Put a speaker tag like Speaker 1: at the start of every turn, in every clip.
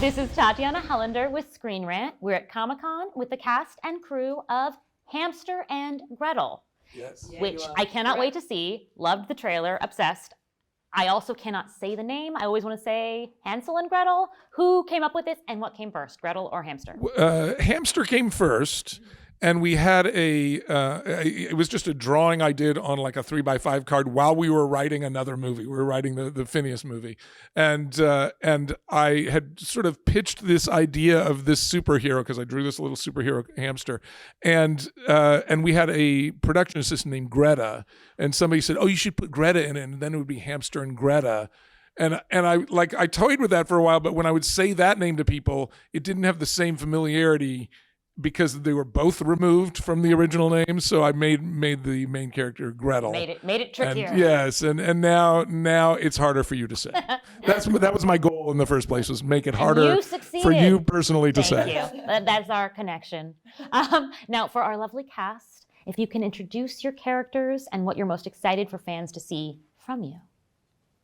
Speaker 1: This is Tatiana Hollander with Screen Rant. We're at Comic-Con with the cast and crew of Hamster and Gretel,
Speaker 2: Yes.
Speaker 1: which I cannot wait to see. Loved the trailer, obsessed. I also cannot say the name. I always want to say Hansel and Gretel. Who came up with this and what came first, Gretel or Hamster?
Speaker 2: Hamster came first, and we had it was just a drawing I did on like a 3x5 card while we were writing another movie. We were writing the Phineas movie. And I had sort of pitched this idea of this superhero because I drew this little superhero hamster. And we had a production assistant named Greta, and somebody said, "Oh, you should put Greta in it, and then it would be Hamster and Greta." And I toyed with that for a while, but when I would say that name to people, it didn't have the same familiarity because they were both removed from the original name. So I made the main character Gretel.
Speaker 1: Made it trickier.
Speaker 2: And yes, and now it's harder for you to say. That was my goal in the first place, was make it harder for you personally to say.
Speaker 1: Thank you. That's our connection. Now, for our lovely cast, if you can introduce your characters and what you're most excited for fans to see from you.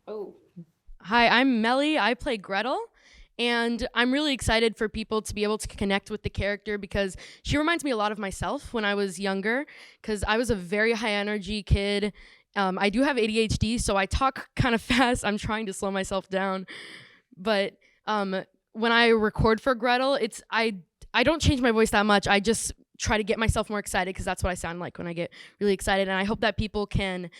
Speaker 3: Oh. Hi, I'm Melly. I play Gretel. And I'm really excited for people to be able to connect with the character because she reminds me a lot of myself when I was younger, because I was a very high energy kid. I do have ADHD, so I talk kind of fast. I'm trying to slow myself down. But when I record for Gretel, I don't change my voice that much. I just try to get myself more excited because that's what I sound like when I get really excited. And I hope that people can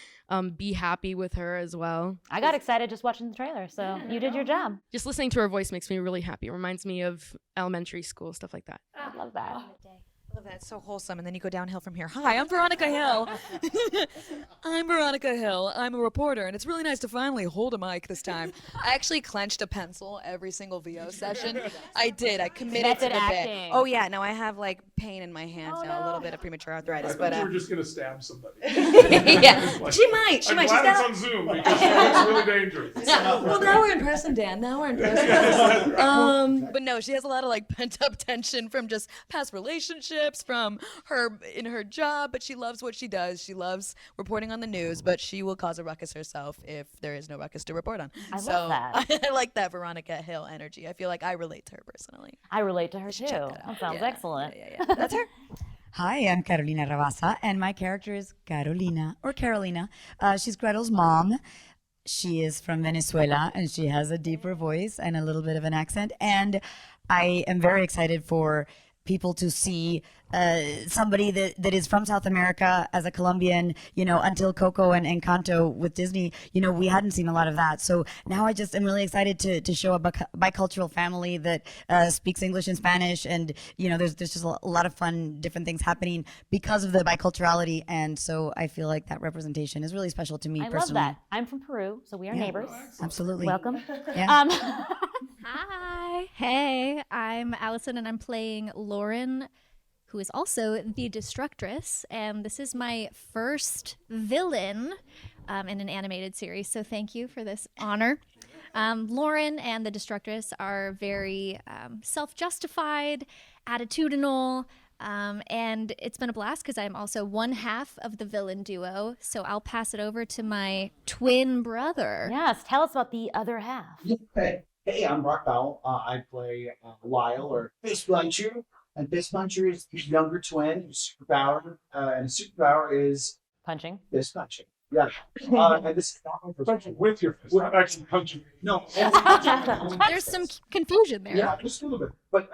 Speaker 3: be happy with her as well.
Speaker 1: I got excited just watching the trailer, so you did your job.
Speaker 3: Just listening to her voice makes me really happy. It reminds me of elementary school, stuff like that.
Speaker 1: I love that.
Speaker 4: I love that. It's so wholesome. And then you go downhill from here. Hi, I'm Veronica Hill. I'm Veronica Hill. I'm a reporter, and it's really nice to finally hold a mic this time. I actually clenched a pencil every single VO session. I did. I committed to the bit. Oh, yeah. No, I have like pain in my hands now, a little bit of premature arthritis.
Speaker 2: I thought you were just going to stab somebody.
Speaker 4: Yeah,
Speaker 2: Like,
Speaker 4: she might.
Speaker 2: I'm glad it's on Zoom because it's really dangerous.
Speaker 4: Well, now we're in person, Dan. Now we're in person. But no, she has a lot of like pent up tension from just past relationships, from her in her job, but she loves what she does. She loves reporting on the news, but she will cause a ruckus herself if there is no ruckus to report on.
Speaker 1: I love that.
Speaker 4: I like that Veronica Hill energy. I feel like I relate to her personally.
Speaker 1: I relate to her too. That sounds excellent.
Speaker 4: Yeah. That's her.
Speaker 5: Hi, I'm Carolina Rabasa, and my character is Carolina, or Carolina. She's Gretel's mom. She is from Venezuela, and she has a deeper voice and a little bit of an accent. And I am very excited for people to see somebody that is from South America as a Colombian, until Coco and Encanto with Disney, we hadn't seen a lot of that. So now I just am really excited to show a bicultural family that speaks English and Spanish. And, there's just a lot of fun, different things happening because of the biculturality. And so I feel like that representation is really special to me personally.
Speaker 1: I love that. I'm from Peru, so we are neighbors.
Speaker 5: Absolutely.
Speaker 1: Welcome.
Speaker 5: Yeah.
Speaker 6: Hi. Hey, I'm Allison, and I'm playing Lauren, who is also the Destructress, and this is my first villain in an animated series, so thank you for this honor. Lauren and the Destructress are very self-justified, attitudinal, and it's been a blast because I'm also one half of the villain duo, so I'll pass it over to my twin brother.
Speaker 1: Yes, tell us about the other half.
Speaker 7: Hey, I'm Rock Bowell. I play Lyle, or Fist Puncher. And Fist Puncher is his younger twin, whose superpower, and his superpower is
Speaker 1: punching.
Speaker 7: Fist punching. Yeah. And this is not my
Speaker 2: Punching with your fist, not actually punching.
Speaker 7: No.
Speaker 6: There's some confusion there.
Speaker 7: Yeah, just a little bit. But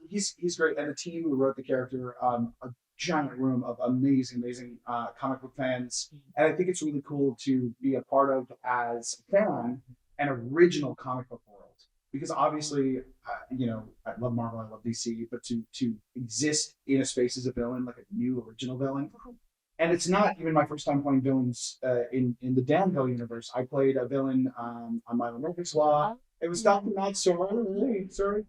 Speaker 7: he's great. And the team who wrote the character, a giant room of amazing comic book fans. And I think it's really cool to be a part of as a fan an original comic book world. Because obviously, I love Marvel, I love DC, but to exist in a space as a villain, like a new original villain, and it's not even my first time playing villains in the Danville universe. I played a villain on Milo Murphy's Law. It was Dr. Matt Sorry.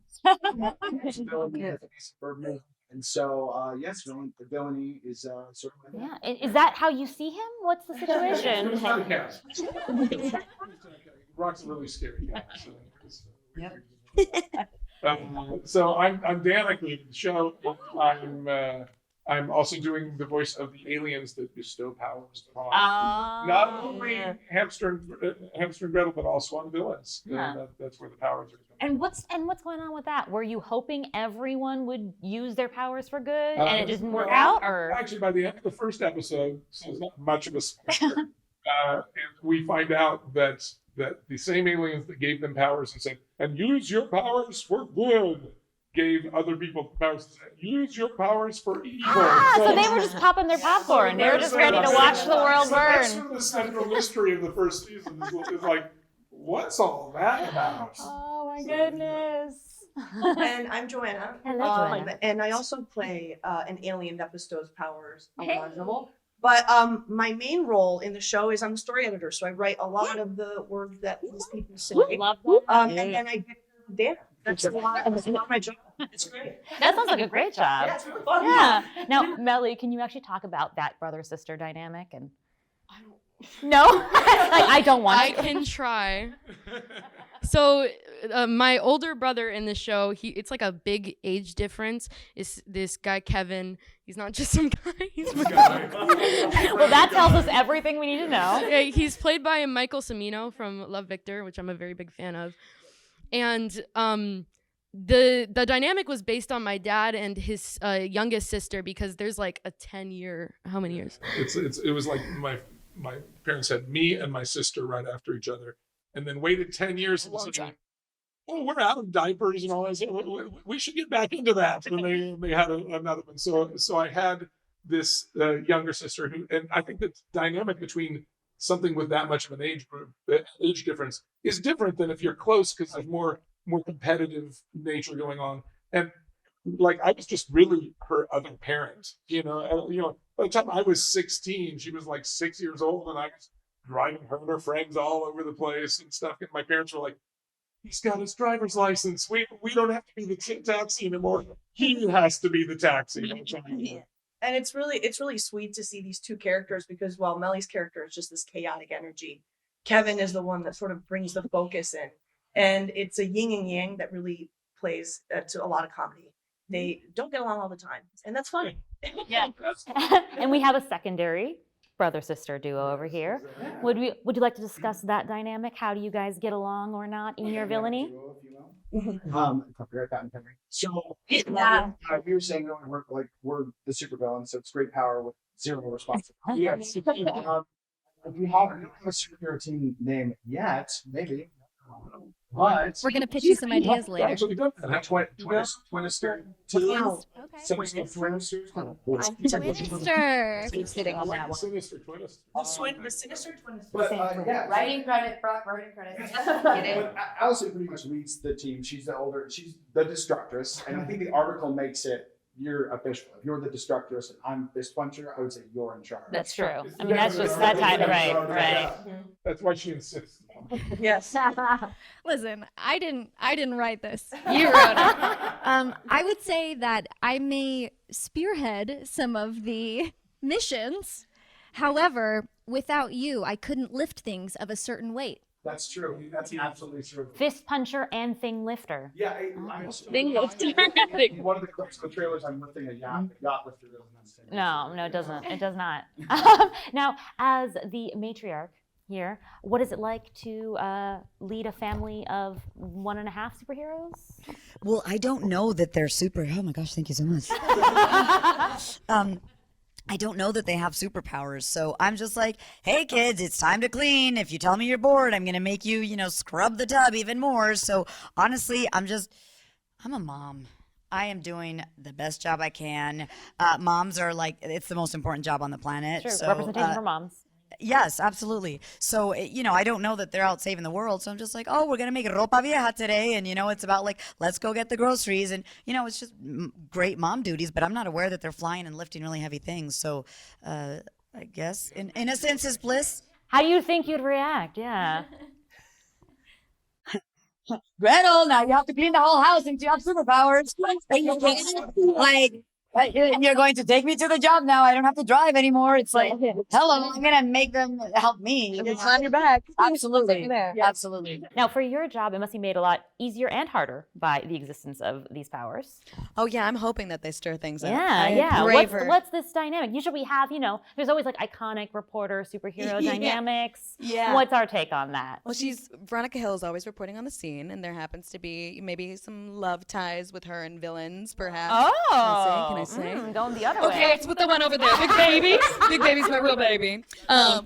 Speaker 7: And so, yes, villainy is sort of my
Speaker 1: Is that how you see him? What's the situation?
Speaker 2: It's not a cast. Rock's a really scary guy.
Speaker 5: Yep.
Speaker 2: So I'm Dan. I created the show. I'm I'm also doing the voice of the aliens that bestow powers upon not only Hamster and Gretel, but also on villains.
Speaker 1: Yeah.
Speaker 2: That's where the powers are coming.
Speaker 1: And what's going on with that? Were you hoping everyone would use their powers for good, and it didn't work
Speaker 2: Well,
Speaker 1: out, or
Speaker 2: actually, by the end of the first episode, so it's not much of a spoiler, and we find out that the same aliens that gave them powers and said, "And use your powers for good," gave other people powers and said, "Use your powers for evil."
Speaker 1: so they were just popping their popcorn. They were just ready to watch the world
Speaker 2: So that's
Speaker 1: burn.
Speaker 2: sort of the central mystery of the first season. Is like, what's all that about?
Speaker 1: Oh my goodness.
Speaker 8: And I'm Joanna.
Speaker 1: Hello, Joanna.
Speaker 8: And I also play an alien that bestows powers
Speaker 1: Hey.
Speaker 8: on Marvel. But my main role in the show is I'm the story editor, so I write a lot of the words that these people say.
Speaker 1: Love that.
Speaker 8: And then I get data. That's a lot my job. It's great.
Speaker 1: That sounds like a great job.
Speaker 8: Yeah, it's really fun.
Speaker 1: Yeah. Now, Melly, can you actually talk about that brother-sister dynamic? And no, like I don't want
Speaker 3: I
Speaker 1: to.
Speaker 3: can try. So my older brother in the show, it's like a big age difference. Is this guy Kevin? He's not just some guy. He's
Speaker 1: Well, that tells us everything we need to know.
Speaker 3: yeah, he's played by Michael Cimino from Love Victor, which I'm a very big fan of. And the dynamic was based on my dad and his youngest sister, because there's like a 10-year, how many years?
Speaker 2: It was like my parents had me and my sister right after each other, and then waited 10 years. And said, "Oh, we're out of diapers and all that. So we should get back into that." And they had another one. So I had this younger sister who, and I think the dynamic between something with that much of an age difference is different than if you're close, because there's more competitive nature going on. And like, I was just really her other parent, by the time I was 16, she was like 6 years old, and I was driving her and her friends all over the place and stuff. And my parents were like, "He's got his driver's license. We don't have to be the taxi anymore. He has to be the taxi."
Speaker 8: And it's really sweet to see these two characters, because while Melly's character is just this chaotic energy, Kevin is the one that sort of brings the focus in. And it's a yin and yang that really plays to a lot of comedy. They don't get along all the time, and that's fun.
Speaker 1: Yeah. And we have a secondary brother-sister duo over here. Would you like to discuss that dynamic? How do you guys get along or not in your villainy?
Speaker 7: Copyright patent Henry. So we were saying earlier, we're the supervillains, so it's great power with zero responsibility. Yes. We haven't a superhero team name yet, maybe. But
Speaker 6: We're gonna pitch you some ideas later.
Speaker 2: Actually, good.
Speaker 7: Twinister.
Speaker 6: Twister.
Speaker 5: Keep sitting on that one.
Speaker 2: Sinister.
Speaker 8: The sinister twins.
Speaker 7: But yeah,
Speaker 5: Writing credit, Brock, writing credit.
Speaker 7: but Allison pretty much leads the team. She's the Destructress, and I think the article makes it, you're official. If you're the Destructress and I'm Fist Puncher, I would say you're in charge.
Speaker 1: That's true. I mean, that's just that time, right.
Speaker 2: That's why she insists.
Speaker 8: Yes.
Speaker 6: Listen, I didn't write this. You wrote it. I would say that I may spearhead some of the missions. However, without you, I couldn't lift things of a certain weight.
Speaker 7: That's true. That's absolutely true.
Speaker 1: Fist puncher and thing lifter.
Speaker 7: Yeah, I also,
Speaker 3: Thing lifter.
Speaker 7: One of the clips of the trailers, I'm lifting a yacht. The yacht lifter doesn't.
Speaker 1: No, it doesn't. It does not. Now, as the matriarch here, what is it like to lead a family of 1.5 superheroes?
Speaker 5: Well, I don't know that they're super. Oh my gosh, thank you so much. I don't know that they have superpowers, so I'm just like, "Hey kids, it's time to clean. If you tell me you're bored, I'm gonna make you, scrub the tub even more." So honestly, I'm a mom. I am doing the best job I can. Moms are like, it's the most important job on the planet.
Speaker 1: True.
Speaker 5: So,
Speaker 1: Representation for moms.
Speaker 5: Yes, absolutely. So, I don't know that they're out saving the world. So I'm just like, "Oh, we're going to make ropa vieja today." And, it's about like, let's go get the groceries. And, it's just great mom duties, but I'm not aware that they're flying and lifting really heavy things. So I guess in a sense is bliss.
Speaker 1: How do you think you'd react? Yeah.
Speaker 5: Gretel, now you have to clean the whole house and you have superpowers. Like, You're going to take me to the job now. I don't have to drive anymore. It's like, hello, I'm gonna make them help me.
Speaker 4: It's on your back.
Speaker 5: Absolutely.
Speaker 4: There.
Speaker 5: Absolutely.
Speaker 1: Now, for your job, it must be made a lot easier and harder by the existence of these powers.
Speaker 9: Oh yeah, I'm hoping that they stir things up.
Speaker 1: Yeah.
Speaker 9: Braver.
Speaker 1: What's this dynamic? Usually we have, there's always like iconic reporter, superhero dynamics.
Speaker 9: Yeah.
Speaker 1: What's our take on that?
Speaker 9: Well, Veronica Hill is always reporting on the scene, and there happens to be maybe some love ties with her and villains, perhaps.
Speaker 1: Oh,
Speaker 9: Can I say?
Speaker 1: Going the other way.
Speaker 4: Okay, it's with the one over there. Big Baby. Big Baby's my real baby.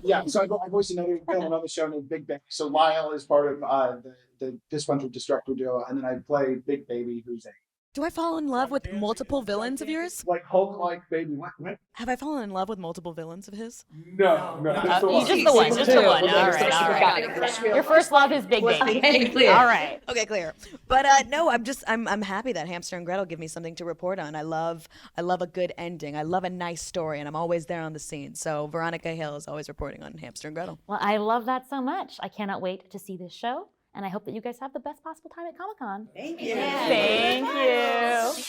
Speaker 7: Yeah, so I voiced another villain on the show named Big Baby. So Lyle is part of the dysfunctional destructor duo, and then I play Big Baby, who's a
Speaker 9: Do I fall in love with multiple villains of yours?
Speaker 7: like Hulk-like baby. What?
Speaker 9: Have I fallen in love with multiple villains of his?
Speaker 7: No. Just the one.
Speaker 1: Just the one. Just the one.
Speaker 7: Okay,
Speaker 1: All
Speaker 7: so
Speaker 1: right. Your first love is Big Baby. All right.
Speaker 9: Okay, clear. But no, I'm happy that Hamster and Gretel give me something to report on. I love a good ending. I love a nice story, and I'm always there on the scene. So Veronica Hill is always reporting on Hamster and Gretel.
Speaker 1: Well, I love that so much. I cannot wait to see this show, and I hope that you guys have the best possible time at Comic-Con.
Speaker 9: Thank you.
Speaker 1: Thank you.